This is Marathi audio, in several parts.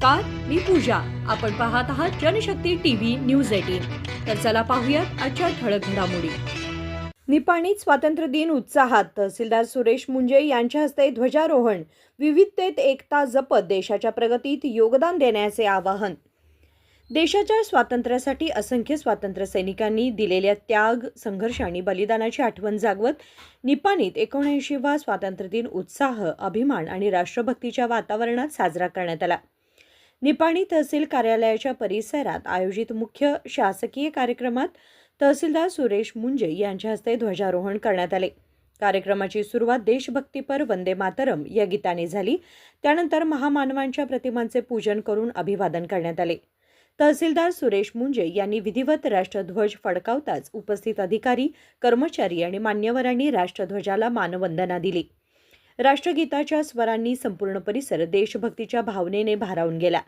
नमस्कार, मी पूजा. आपण पाहत आहात जनशक्ती टीव्ही न्यूज 18. तर चला पाहूयात आजच्या ठळक घडामोडी. निपाणीत स्वातंत्र्य दिन उत्साहात. तहसीलदार सुरेश मुंजे यांच्या हस्ते ध्वजारोहण. विविधतेत एकता जपत देशाच्या प्रगतीत योगदान देण्याचे आवाहन. देशाच्या स्वातंत्र्यासाठी असंख्य स्वातंत्र्य सैनिकांनी दिलेल्या त्याग, संघर्ष आणि बलिदानाची आठवण जागवत निपाणीत 79वा स्वातंत्र्य दिन उत्साह, अभिमान आणि राष्ट्रभक्तीच्या वातावरणात साजरा करण्यात आला. निपाणी तहसील कार्यालयाच्या परिसरात आयोजित मुख्य शासकीय कार्यक्रमात तहसीलदार सुरेश मुंजे यांच्या हस्ते ध्वजारोहण करण्यात आले. कार्यक्रमाची सुरुवात देशभक्तीपर वंदे मातरम या गीताने झाली. त्यानंतर महामानवांच्या प्रतिमांचे पूजन करून अभिवादन करण्यात आले. तहसीलदार सुरेश मुंजे यांनी विधिवत राष्ट्रध्वज फडकावताच उपस्थित अधिकारी, कर्मचारी आणि मान्यवरांनी राष्ट्रध्वजाला मानवंदना दिली. राष्ट्रगीताच्या स्वरांनी संपूर्ण परिसर देशभक्तीच्या भावनेने भारावून गेला.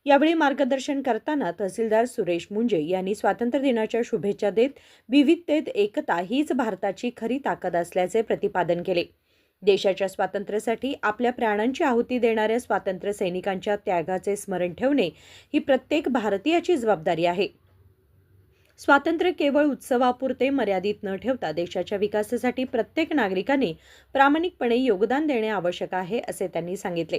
यावेळी मार्गदर्शन करताना तहसीलदार सुरेश मुंजे यांनी स्वातंत्र्य दिनाच्या शुभेच्छा देत विविधतेत एकता हीच भारताची खरी ताकद असल्याचे प्रतिपादन केले. देशाच्या स्वातंत्र्यासाठी आपल्या प्राणांची आहुती देणाऱ्या स्वातंत्र्य सैनिकांच्या त्यागाचे स्मरण ठेवणे ही प्रत्येक भारतीयाची जबाबदारी आहे. स्वातंत्र्य केवळ उत्सवापुरते मर्यादित न ठेवता देशाच्या विकासासाठी प्रत्येक नागरिकाने प्रामाणिकपणे योगदान देणे आवश्यक आहे, असे त्यांनी सांगितले.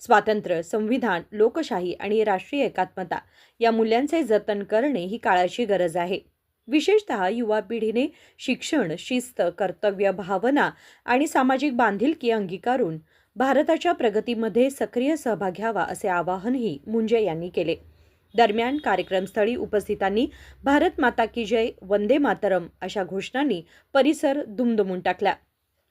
स्वातंत्र्य, संविधान, लोकशाही आणि राष्ट्रीय एकात्मता या मूल्यांचे जतन करणे ही काळाची गरज आहे. विशेषतः युवा पिढीने शिक्षण, शिस्त, कर्तव्य भावना आणि सामाजिक बांधिलकी अंगीकारून भारताच्या प्रगतीमध्ये सक्रिय सहभाग घ्यावा, असे आवाहनही मुंजे यांनी केले. दरम्यान कार्यक्रमस्थळी उपस्थितांनी भारत माता की जय, वंदे मातरम अशा घोषणांनी परिसर दुमदुमून टाकला.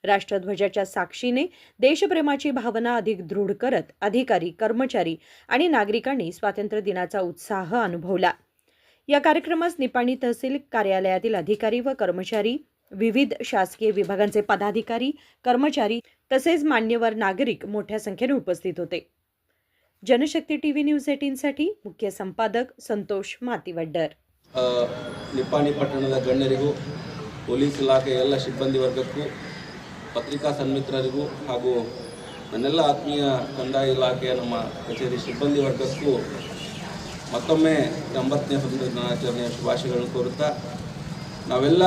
राष्ट्रध्वजाच्या साक्षीने देशप्रेमाची भावना अधिक दृढ करत अधिकारी, कर्मचारी आणि नागरिकांनी स्वातंत्र्य दिनाचा उत्साह अनुभवला. या कार्यक्रमास निपाणी तहसील कार्यालयातील अधिकारी व कर्मचारी, विविध शासकीय विभागांचे पदाधिकारी, कर्मचारी तसेच मान्यवर नागरिक मोठ्या संख्येने उपस्थित होते. जनशक्ती टीव्ही न्यूज 18 साठी मुख्य संपादक संतोष ಮಾತಿವಡ್ಡರ್. ನಿಪ್ಪಾಣಿ ಪಟ್ಟಣದ ಗಣ್ಯರಿಗೂ ಪೊಲೀಸ್ ಇಲಾಖೆಯ ಎಲ್ಲ ಸಿಬ್ಬಂದಿ ವರ್ಗಕ್ಕೂ ಪತ್ರಿಕಾ ಸನ್ಮಿತ್ರರಿಗೂ ಹಾಗೂ ನನ್ನೆಲ್ಲ ಆತ್ಮೀಯ ಕಂದಾಯ ಇಲಾಖೆಯ ನಮ್ಮ ಕಚೇರಿ ಸಿಬ್ಬಂದಿ ವರ್ಗಕ್ಕೂ ಮತ್ತೊಮ್ಮೆ 80ನೇ ಸ್ವಾತಂತ್ರ್ಯ ದಿನಾಚರಣೆಯ ಶುಭಾಶಯಗಳನ್ನು ಕೋರುತ್ತಾ, ನಾವೆಲ್ಲ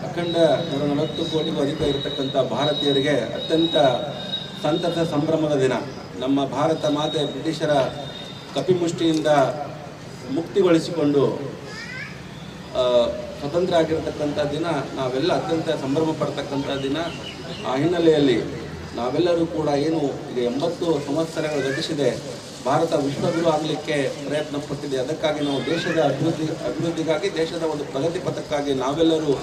ಅಖಂಡ 140 ಕೋಟಿಗೂ ಅಧಿಕ ಇರತಕ್ಕಂಥ ಭಾರತೀಯರಿಗೆ ಅತ್ಯಂತ ಸಂತಸ ಸಂಭ್ರಮದ ದಿನ. ನಮ್ಮ ಭಾರತ ಮಾತೆ ಬ್ರಿಟಿಷರ ಕಪಿಮುಷ್ಟಿಯಿಂದ ಮುಕ್ತಿಗೊಳಿಸಿಕೊಂಡು ಸ್ವತಂತ್ರ ಆಗಿರತಕ್ಕಂಥ ದಿನ. ನಾವೆಲ್ಲ ಅತ್ಯಂತ ಸಂಭ್ರಮ ಪಡ್ತಕ್ಕಂಥ ದಿನ. ಆ ಹಿನ್ನೆಲೆಯಲ್ಲಿ ನಾವೆಲ್ಲರೂ ಕೂಡ ಏನು ಈಗ 80 ಸಂವತ್ಸರಗಳು ಗತಿಸಿದೆ, ಭಾರತ ವಿಶ್ವಗುರು ಆಗಲಿಕ್ಕೆ ಪ್ರಯತ್ನ ಪಟ್ಟಿದೆ. ಅದಕ್ಕಾಗಿ ನಾವು ದೇಶದ ಅಭಿವೃದ್ಧಿಗಾಗಿ, ದೇಶದ ಒಂದು ಪ್ರಗತಿ ಪಥಕ್ಕಾಗಿ ನಾವೆಲ್ಲರೂ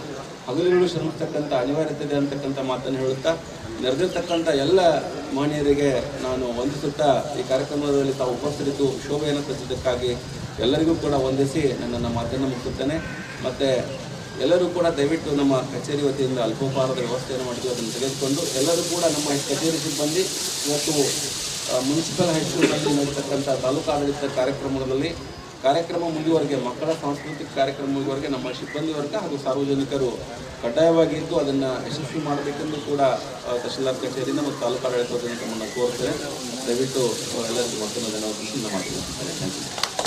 ಹಗಲಿರುಳು ಶ್ರಮಿಸ್ತಕ್ಕಂಥ ಅನಿವಾರ್ಯತೆ ಇದೆ ಅಂತಕ್ಕಂಥ ಮಾತನ್ನು ಹೇಳುತ್ತಾ, ನೆರೆದಿರ್ತಕ್ಕಂಥ ಎಲ್ಲ ಮಹನೀಯರಿಗೆ ನಾನು ವಂದಿಸುತ್ತಾ ಈ ಕಾರ್ಯಕ್ರಮದಲ್ಲಿ ತಾವು ಉಪಸ್ಥಿತಿದ್ದು ಶೋಭೆಯನ್ನು ತರಿಸಿದ್ದಕ್ಕಾಗಿ ಎಲ್ಲರಿಗೂ ಕೂಡ ವಂದಿಸಿ ನನ್ನನ್ನು ಮಾತನ್ನು ಮುಗಿಸುತ್ತೇನೆ. ಮತ್ತು ಎಲ್ಲರೂ ಕೂಡ ದಯವಿಟ್ಟು ನಮ್ಮ ಕಚೇರಿ ವತಿಯಿಂದ ಅಲ್ಪೋಪಹಾರದ ವ್ಯವಸ್ಥೆಯನ್ನು ಮಾಡಿದ್ದು ಅದನ್ನು ತೆಗೆದುಕೊಂಡು ಎಲ್ಲರೂ ಕೂಡ ನಮ್ಮ ಕಚೇರಿ ಸಿಬ್ಬಂದಿ ಇವತ್ತು ಮುನ್ಸಿಪಲ್ ಹೈಸ್ಕೂಲ್ನಲ್ಲಿ ನಡೆತಕ್ಕಂಥ ತಾಲೂಕು ಆಡಳಿತ ಕಾರ್ಯಕ್ರಮ ಮುಂದುವರೆಗೆ, ಮಕ್ಕಳ ಸಾಂಸ್ಕೃತಿಕ ಕಾರ್ಯಕ್ರಮ ಮುಂದುವರೆಗೆ ನಮ್ಮ ಸಿಬ್ಬಂದಿ ವರ್ಗ ಹಾಗೂ ಸಾರ್ವಜನಿಕರು ಕಡ್ಡಾಯವಾಗಿ ಇದ್ದು ಅದನ್ನು ಯಶಸ್ವಿ ಮಾಡಬೇಕೆಂದು ಕೂಡ ತಹಶೀಲ್ದಾರ್ ಕಚೇರಿಯಿಂದ ಮತ್ತು ತಾಲೂಕು ಆಡಳಿತ ತಮ್ಮನ್ನು ಕೋರ್ತೇನೆ. ದಯವಿಟ್ಟು ಎಲ್ಲರಿಗೂ ಮತ್ತೊಂದು ಧನ್ಯವಾದ ಮಾಡ್ತೀನಿ. Thank you.